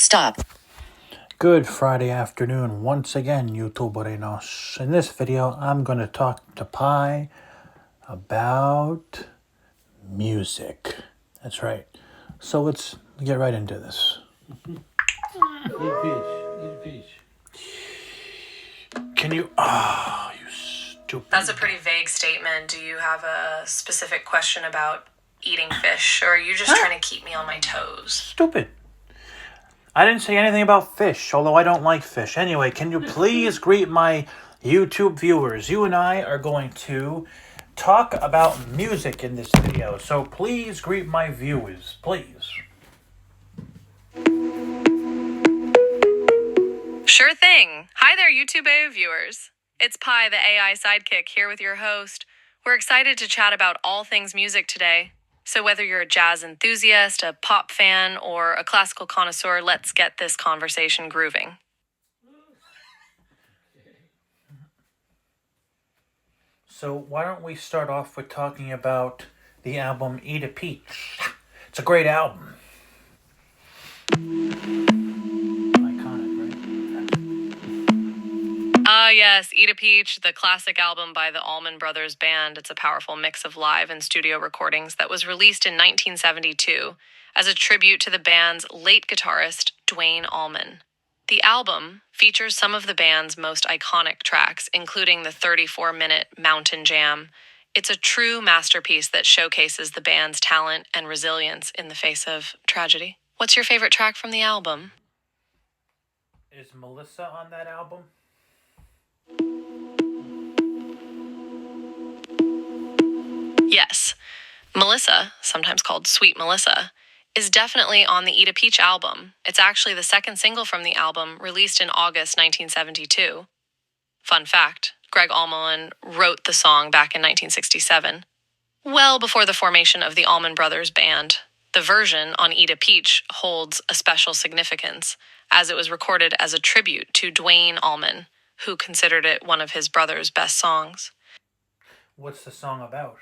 Stop. Good Friday afternoon once again, YouTuberenos. In this video, I'm going to talk to Pi about music. That's right. So let's get right into this. Eat a peach. Can you... Ah, you stupid... That's a pretty vague statement. Do you have a specific question about eating fish, or are you just trying to keep me on my toes? Stupid. I didn't say anything about fish, although I don't like fish. Anyway, can you please greet my YouTube viewers? You and I are going to talk about music in this video, so please greet my viewers, please. Sure thing. Hi there, YouTube AO viewers. It's Pi, the AI sidekick, here with your host. We're excited to chat about all things music today. So whether you're a jazz enthusiast, a pop fan, or a classical connoisseur, let's get this conversation grooving. So why don't we start off with talking about the album Eat a Peach. It's a great album. Yes, Eat a Peach, the classic album by the Allman Brothers Band. It's a powerful mix of live and studio recordings that was released in 1972 as a tribute to the band's late guitarist, Duane Allman. The album features some of the band's most iconic tracks, including the 34-minute Mountain Jam. It's a true masterpiece that showcases the band's talent and resilience in the face of tragedy. What's your favorite track from the album? Is Melissa on that album? Yes. Melissa, sometimes called Sweet Melissa, is definitely on the Eat a Peach album. It's actually the second single from the album, released in August 1972. Fun fact, Gregg Allman wrote the song back in 1967, well before the formation of the Allman Brothers Band. The version on Eat a Peach holds a special significance, as it was recorded as a tribute to Duane Allman, who considered it one of his brother's best songs. What's the song about?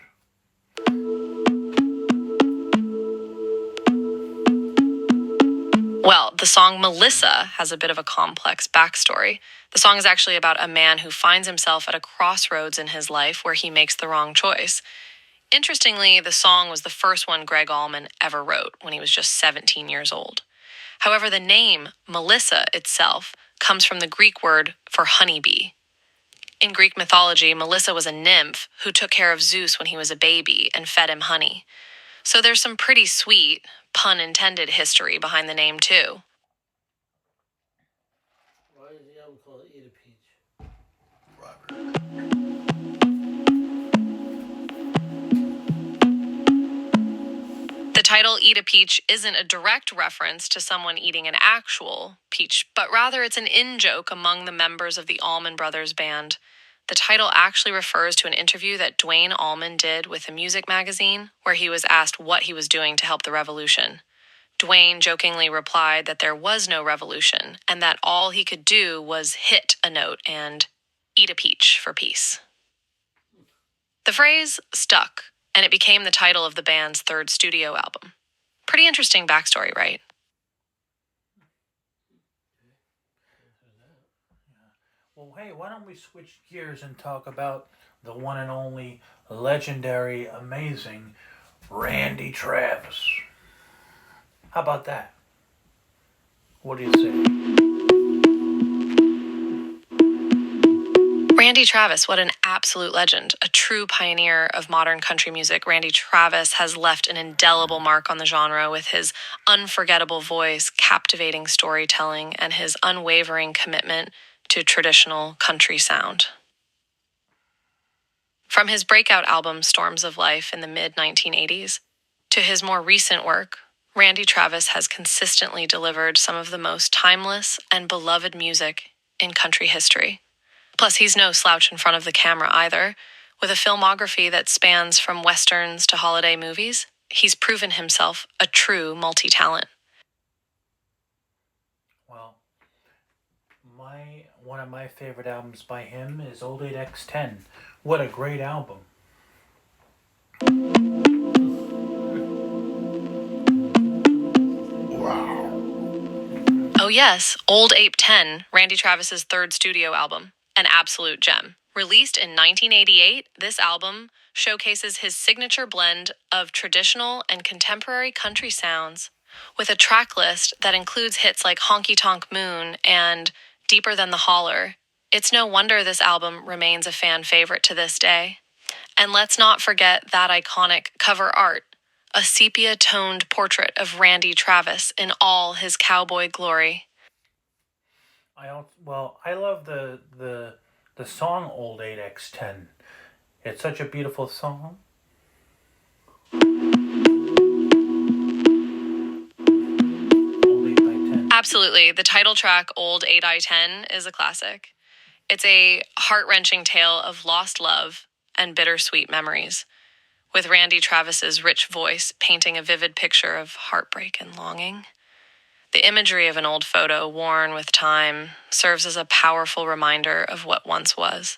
Well, the song Melissa has a bit of a complex backstory. The song is actually about a man who finds himself at a crossroads in his life where he makes the wrong choice. Interestingly, the song was the first one Gregg Allman ever wrote when he was just 17 years old. However, the name Melissa itself comes from the Greek word for honeybee. In Greek mythology, Melissa was a nymph who took care of Zeus when he was a baby and fed him honey. So there's some pretty sweet, pun intended, history behind the name too. Why is the album called Eat a Peach? The title Eat a Peach isn't a direct reference to someone eating an actual peach, but rather it's an in-joke among the members of the Allman Brothers Band. The title actually refers to an interview that Duane Allman did with a music magazine, where he was asked what he was doing to help the revolution. Duane jokingly replied that there was no revolution, and that all he could do was hit a note and eat a peach for peace. The phrase stuck, and it became the title of the band's third studio album. Pretty interesting backstory, right? Well, hey, why don't we switch gears and talk about the one and only legendary, amazing Randy Travis. How about that? What do you say? Randy Travis, what an absolute legend, a true pioneer of modern country music. Randy Travis has left an indelible mark on the genre with his unforgettable voice, captivating storytelling, and his unwavering commitment to traditional country sound. From his breakout album Storms of Life in the mid-1980s to his more recent work, Randy Travis has consistently delivered some of the most timeless and beloved music in country history. Plus, he's no slouch in front of the camera either. With a filmography that spans from westerns to holiday movies, he's proven himself a true multi-talent. Well, one of my favorite albums by him is Old 8X10. What a great album. Wow. Oh yes, Old Ape 10, Randy Travis's third studio album, an absolute gem. Released in 1988, this album showcases his signature blend of traditional and contemporary country sounds, with a track list that includes hits like Honky Tonk Moon and Deeper Than the Holler. It's no wonder this album remains a fan favorite to this day. And let's not forget that iconic cover art, a sepia-toned portrait of Randy Travis in all his cowboy glory. I love the song Old 8X10. It's such a beautiful song. Old 8x10. Absolutely. The title track, Old 8I10, is a classic. It's a heart-wrenching tale of lost love and bittersweet memories, with Randy Travis's rich voice painting a vivid picture of heartbreak and longing. The imagery of an old photo worn with time serves as a powerful reminder of what once was.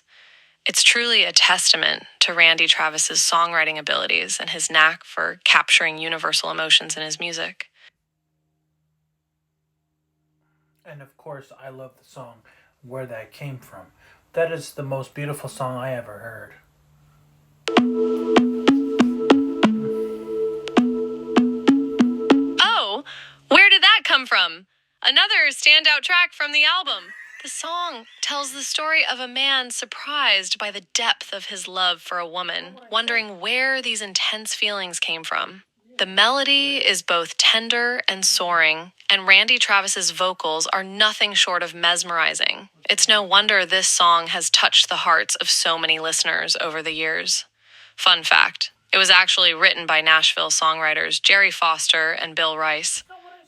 It's truly a testament to Randy Travis's songwriting abilities and his knack for capturing universal emotions in his music. And of course, I love the song Where That Came From. That is the most beautiful song I ever heard. Oh, where did that come from? Another standout track from the album. The song tells the story of a man surprised by the depth of his love for a woman, wondering where these intense feelings came from. The melody is both tender and soaring, and Randy Travis's vocals are nothing short of mesmerizing. It's no wonder this song has touched the hearts of so many listeners over the years. Fun fact, it was actually written by Nashville songwriters Jerry Foster and Bill Rice,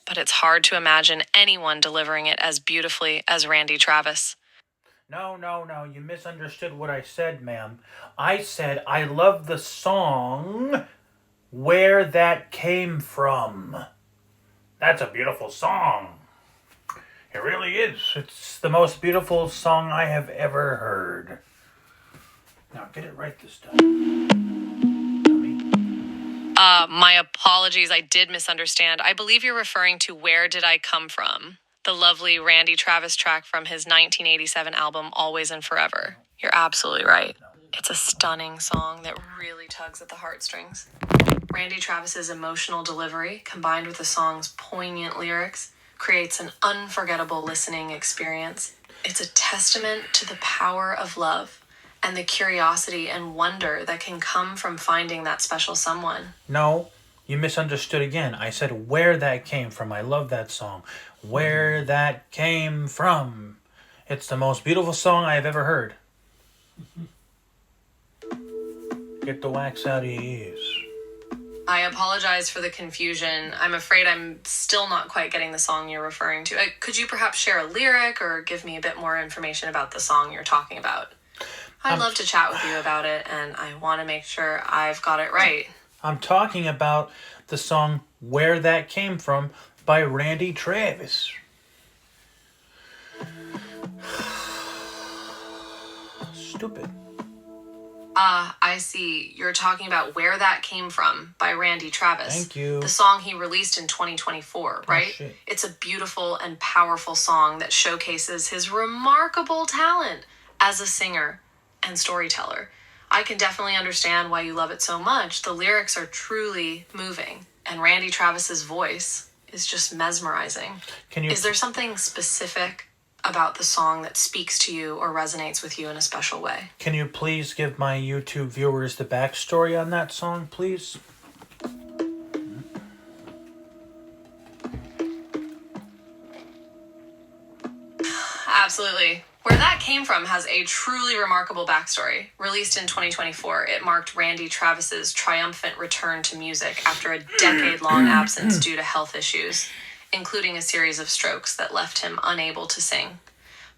but it's hard to imagine anyone delivering it as beautifully as Randy Travis. No, you misunderstood what I said, ma'am. I said I love the song Where That Came From. That's a beautiful song. It really is. It's the most beautiful song I have ever heard. Now get it right this time. My apologies, I did misunderstand. I believe you're referring to Where Did I Come From, the lovely Randy Travis track from his 1987 album Always and Forever. You're absolutely right. It's a stunning song that really tugs at the heartstrings. Randy Travis's emotional delivery, combined with the song's poignant lyrics, creates an unforgettable listening experience. It's a testament to the power of love and the curiosity and wonder that can come from finding that special someone. No, you misunderstood again. I said Where That Came From. I love that song. Where That Came From. It's the most beautiful song I have ever heard. Get the wax out of your ears. I apologize for the confusion. I'm afraid I'm still not quite getting the song you're referring to. Could you perhaps share a lyric or give me a bit more information about the song you're talking about? I'd love to chat with you about it, and I want to make sure I've got it right. I'm talking about the song Where That Came From by Randy Travis. Stupid. I see. You're talking about Where That Came From by Randy Travis. Thank you. The song he released in 2024, right? Shit. It's a beautiful and powerful song that showcases his remarkable talent as a singer and storyteller. I can definitely understand why you love it so much. The lyrics are truly moving, and Randy Travis's voice is just mesmerizing. Is there something specific about the song that speaks to you or resonates with you in a special way? Can you please give my YouTube viewers the backstory on that song, please? Absolutely. Where That Came From has a truly remarkable backstory. Released in 2024, it marked Randy Travis's triumphant return to music after a decade-long absence due to health issues, including a series of strokes that left him unable to sing.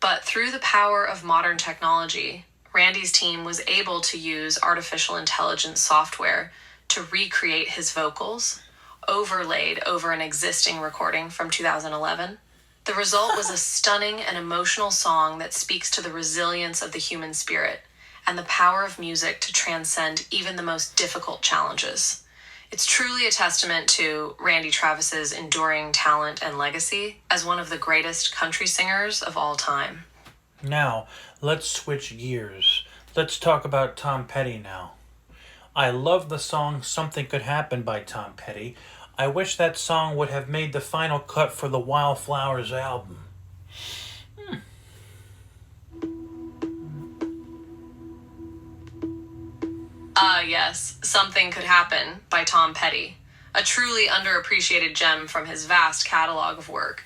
But through the power of modern technology, Randy's team was able to use artificial intelligence software to recreate his vocals, overlaid over an existing recording from 2011. The result was a stunning and emotional song that speaks to the resilience of the human spirit and the power of music to transcend even the most difficult challenges. It's truly a testament to Randy Travis's enduring talent and legacy as one of the greatest country singers of all time. Now, let's switch gears. Let's talk about Tom Petty now. I love the song Something Could Happen by Tom Petty. I wish that song would have made the final cut for the Wildflowers album. Yes, Something Could Happen by Tom Petty. A truly underappreciated gem from his vast catalog of work.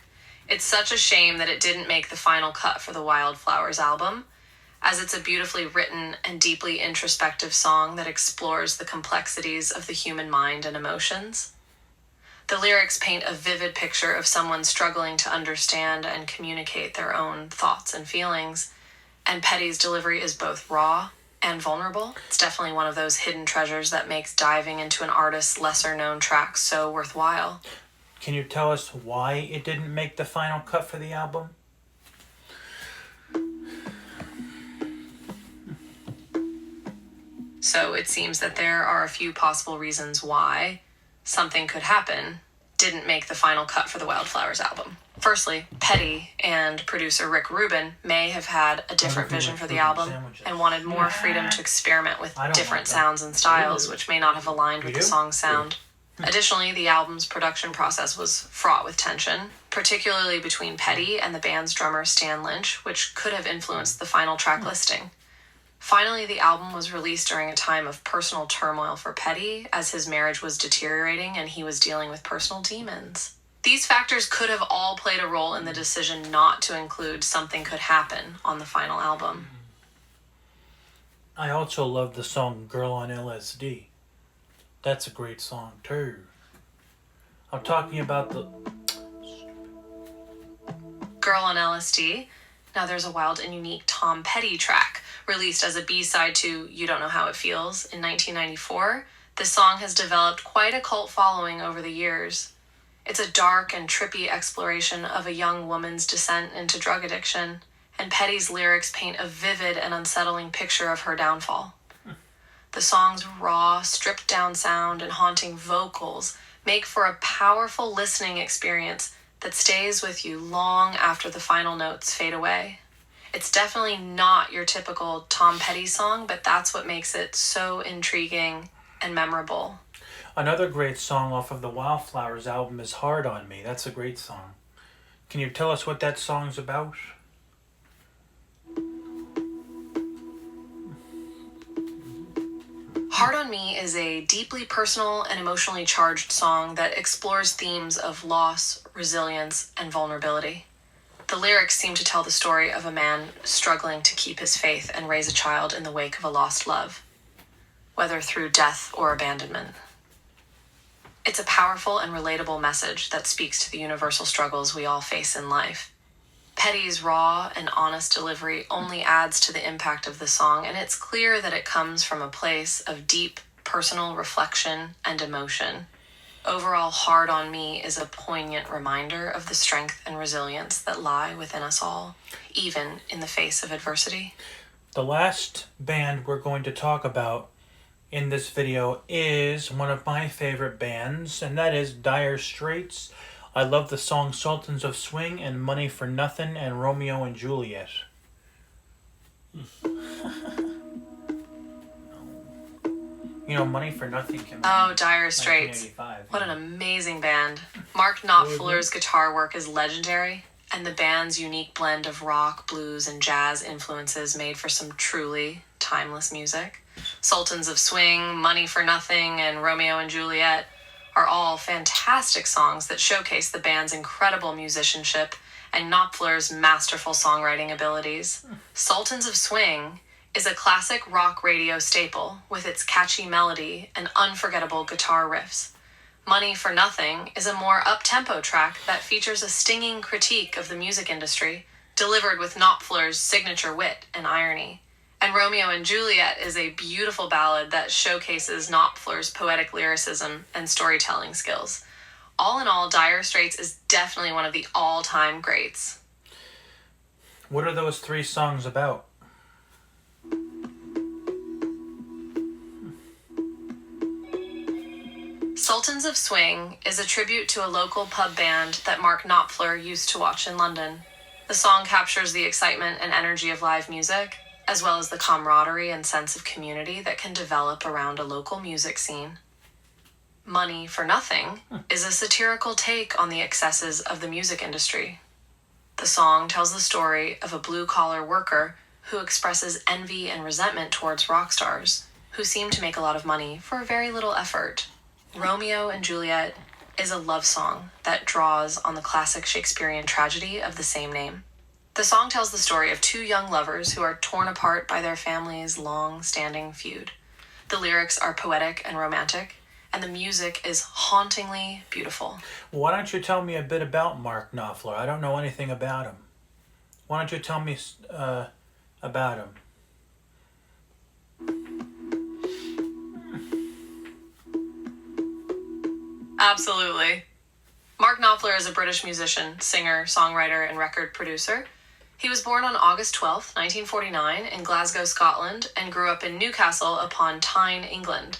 It's such a shame that it didn't make the final cut for the Wildflowers album, as it's a beautifully written and deeply introspective song that explores the complexities of the human mind and emotions. The lyrics paint a vivid picture of someone struggling to understand and communicate their own thoughts and feelings, and Petty's delivery is both raw and vulnerable. It's definitely one of those hidden treasures that makes diving into an artist's lesser-known tracks so worthwhile. Can you tell us why it didn't make the final cut for the album? So it seems that there are a few possible reasons why Something Could Happen didn't make the final cut for the Wildflowers album. Firstly, Petty and producer Rick Rubin may have had a different vision for the album and wanted more freedom to experiment with different sounds and styles, which may not have aligned with the song's sound. Additionally, the album's production process was fraught with tension, particularly between Petty and the band's drummer Stan Lynch, which could have influenced the final track listing. Finally, the album was released during a time of personal turmoil for Petty, as his marriage was deteriorating and he was dealing with personal demons. These factors could have all played a role in the decision not to include Something Could Happen on the final album. I also love the song Girl on LSD. That's a great song too. I'm talking about the... Girl on LSD. Now there's a wild and unique Tom Petty track, released as a B-side to You Don't Know How It Feels in 1994. This song has developed quite a cult following over the years. It's a dark and trippy exploration of a young woman's descent into drug addiction, and Petty's lyrics paint a vivid and unsettling picture of her downfall. The song's raw, stripped-down sound and haunting vocals make for a powerful listening experience that stays with you long after the final notes fade away. It's definitely not your typical Tom Petty song, but that's what makes it so intriguing and memorable. Another great song off of the Wildflowers album is Hard on Me. That's a great song. Can you tell us what that song's about? Hard on Me is a deeply personal and emotionally charged song that explores themes of loss, resilience, and vulnerability. The lyrics seem to tell the story of a man struggling to keep his faith and raise a child in the wake of a lost love, whether through death or abandonment. It's a powerful and relatable message that speaks to the universal struggles we all face in life. Petty's raw and honest delivery only adds to the impact of the song, and it's clear that it comes from a place of deep personal reflection and emotion. Overall, Hard on Me is a poignant reminder of the strength and resilience that lie within us all, even in the face of adversity. The last band we're going to talk about in this video is one of my favorite bands, and that is Dire Straits. I love the song Sultans of Swing and Money for Nothing and Romeo and Juliet. You know, Money for Nothing came out in Dire Straits. 1985. What an amazing band. Mark Knopfler's guitar work is legendary, and the band's unique blend of rock, blues, and jazz influences made for some truly timeless music. Sultans of Swing, Money for Nothing, and Romeo and Juliet are all fantastic songs that showcase the band's incredible musicianship and Knopfler's masterful songwriting abilities. Sultans of Swing is a classic rock radio staple with its catchy melody and unforgettable guitar riffs. Money for Nothing is a more up-tempo track that features a stinging critique of the music industry, delivered with Knopfler's signature wit and irony. And Romeo and Juliet is a beautiful ballad that showcases Knopfler's poetic lyricism and storytelling skills. All in all, Dire Straits is definitely one of the all-time greats. What are those three songs about? Sultans of Swing is a tribute to a local pub band that Mark Knopfler used to watch in London. The song captures the excitement and energy of live music, as well as the camaraderie and sense of community that can develop around a local music scene. Money for Nothing is a satirical take on the excesses of the music industry. The song tells the story of a blue-collar worker who expresses envy and resentment towards rock stars, who seem to make a lot of money for very little effort. Romeo and Juliet is a love song that draws on the classic Shakespearean tragedy of the same name. The song tells the story of two young lovers who are torn apart by their family's long-standing feud. The lyrics are poetic and romantic, and the music is hauntingly beautiful. Why don't you tell me a bit about Mark Knopfler? I don't know anything about him. Why don't you tell me about him? Absolutely. Mark Knopfler is a British musician, singer, songwriter, and record producer. He was born on August 12, 1949, in Glasgow, Scotland, and grew up in Newcastle upon Tyne, England.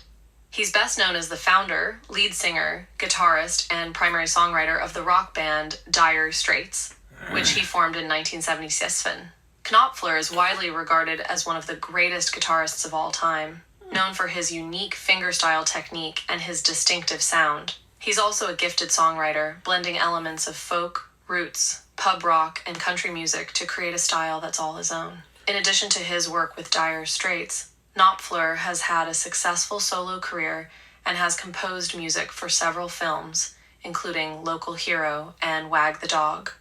He's best known as the founder, lead singer, guitarist, and primary songwriter of the rock band Dire Straits, which he formed in 1977. Knopfler is widely regarded as one of the greatest guitarists of all time, known for his unique fingerstyle technique and his distinctive sound. He's also a gifted songwriter, blending elements of folk, roots, pub rock, and country music to create a style that's all his own. In addition to his work with Dire Straits, Knopfler has had a successful solo career and has composed music for several films, including Local Hero and Wag the Dog.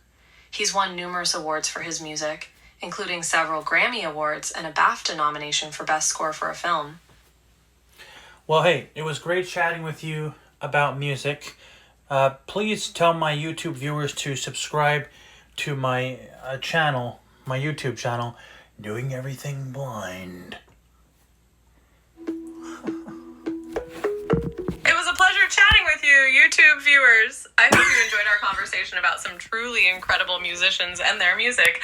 He's won numerous awards for his music, including several Grammy Awards and a BAFTA nomination for Best Score for a Film. Well, hey, it was great chatting with you about music. Please tell my YouTube viewers to subscribe to my channel, my YouTube channel, Doing Everything Blind. It was a pleasure chatting with you, YouTube viewers. I hope you enjoyed our conversation about some truly incredible musicians and their music.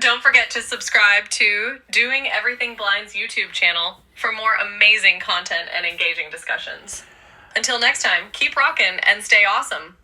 Don't forget to subscribe to Doing Everything Blind's YouTube channel for more amazing content and engaging discussions. Until next time, keep rockin' and stay awesome.